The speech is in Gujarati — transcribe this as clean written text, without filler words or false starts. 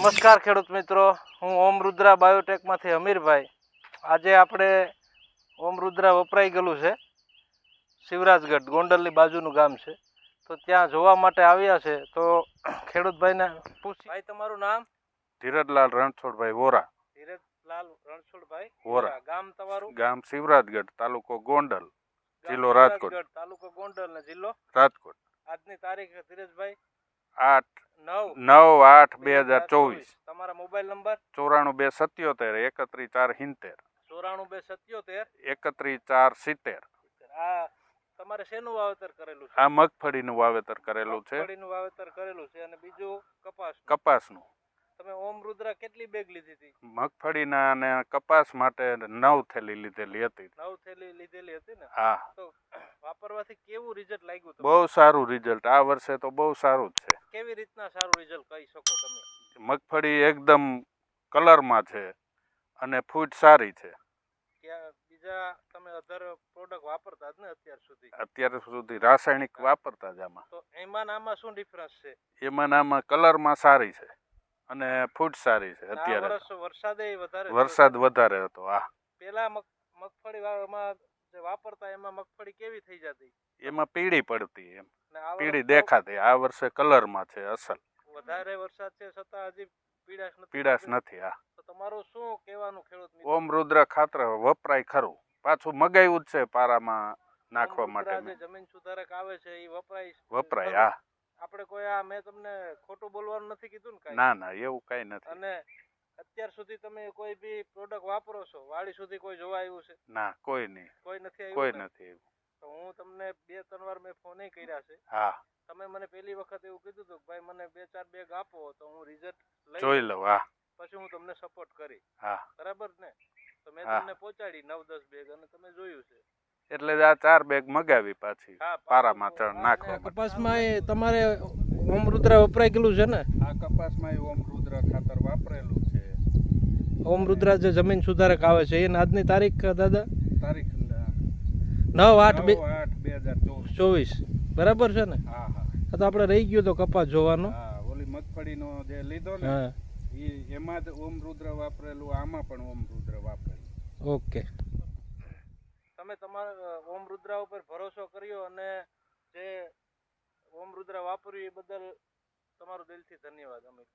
નમસ્કાર ખેડૂત મિત્રો, હું ઓમ રુદ્રા બાયોટેકમાંથી અમીરભાઈ. આજે આપણે ઓમ રુદ્રા વપરાઈ ગયેલું છે, શિવરાજગઢ ગોંડલની બાજુનું ગામ છે, તો ત્યાં જોવા માટે આવ્યા છે. તો ખેડૂતભાઈને પૂછીએ, ભાઈ તમારું નામ? ધીરજલાલ રણછોડભાઈ વોરા. ધીરજલાલ રણછોડભાઈ વોરા. ગામ તમારું? ગામ શિવરાજગઢ, તાલુકો ગોંડલ, જિલ્લો રાજકોટ. તાલુકો ગોંડલ ને જિલ્લો રાજકોટ. આજની તારીખ ધીરજભાઈ 9/8/2024. તમારા મોબાઈલ નંબર? 9427713470. 9427713470. આ તમારે શેનું વાવેતર કરેલું છે? આ મગફળીનું વાવેતર કરેલું છે. મગફળીનું વાવેતર કરેલું છે. અને બીજું કપાસનું. તમે ઓમ રુદ્રા કેટલી બેગ લીધી હતી? મગફળીના અને કપાસ માટે 9 થેલી લીધેલી હતી. 9 થેલી લીધેલી હતી ને? હા. તો વાપરવાથી કેવું રિઝલ્ટ લાગ્યું તમને? બહુ સારું રિઝલ્ટ. આ વર્ષે તો બહુ સારું જ છે. કેવી રીતના સારું રિઝલ્ટ કહી શકો તમે? મગફળી એકદમ કલરમાં છે અને ફૂટ સારી છે. બીજા તમે અધર પ્રોડક્ટ વાપરતા જ ને અત્યાર સુધી રાસાયણિક વાપરતા જ. આમાં તો એમાં આમાં શું ડિફરન્સ છે? એમાં આમાં કલરમાં સારી છે અને ફૂટ સારી છે. અત્યારે વરસાદ વધારે હતો. હા, પેલા મગફળીમાં જે વાપરતા એમાં મગફળી કેવી થઈ જતી? એમાં પીળી પડતી, એમ પીળી દેખાતી. આ વર્ષે કલરમાં છે અસલ. વધારે વરસાદ છે છતાં હજી પીડાશ નથી. હા. તો તમારું શું કહેવાનું ખેડૂત મિત્રો? ઓમ રુદ્ર ખાતર વપરાય ખરું. પાછું મગાવ્યું જ છે પારામાં નાખવા માટે. જમીન સુધારક આવે છે એ વપરાય. હા. આપણે કોઈ મેં તમને ખોટું બોલવાનું નથી કીધું ને? ના ના, એવું કઈ નથી. અને અત્યાર સુધી તમે કોઈ બી પ્રોડક્ટ વાપરો છો, વાડી સુધી કોઈ જોવા આવ્યું છે? ના, કોઈ નહીં. કોઈ નથી આવ્યું. તો હું તમને 2-3 વાર મેં ફોન કર્યા છે. હા. તમે મને પહેલી વખત એવું કીધું હતું કે ભાઈ મને 2-4 બેગ આપો તો હું રિઝલ્ટ જોઈ લઉં. હા. પછી હું તમને સપોર્ટ કરી. હા. બરાબર ને? તો મેં તમને પહોંચાડી 9-10 બેગ અને તમે જોયું છે. એટલે આ 4 બેગ મગાવી પાછી પારામાં નાખવા. કપાસમાં તમારે ઓમ રુદ્રા વપરાઈ ગયેલું છે ને? આ કપાસમાં ઓમ રુદ્રા ખાતર વાપરેલું છે. ઓમ રુદ્રા જે જમીન સુધારક આવે છે એની આજની તારીખ દાદા? તારીખ 9/8/2024. બરાબર છે ને? હા હા. તો આપણે રહી ગયો તો કપાસ જોવાનો. હા, ઓલી મગફળીનો જે લીધો ને એમાં જ ઓમ રુદ્ર વાપરેલું, આમાં પણ ઓમ રુદ્ર વાપરેલું. ઓકે. તમે તમારા ઓમ રુદ્રા ઉપર ભરોસો કર્યો અને જે ઓમ રુદ્રા વાપર્યું એ બદલ તમારો દિલથી ધન્યવાદ અમિત.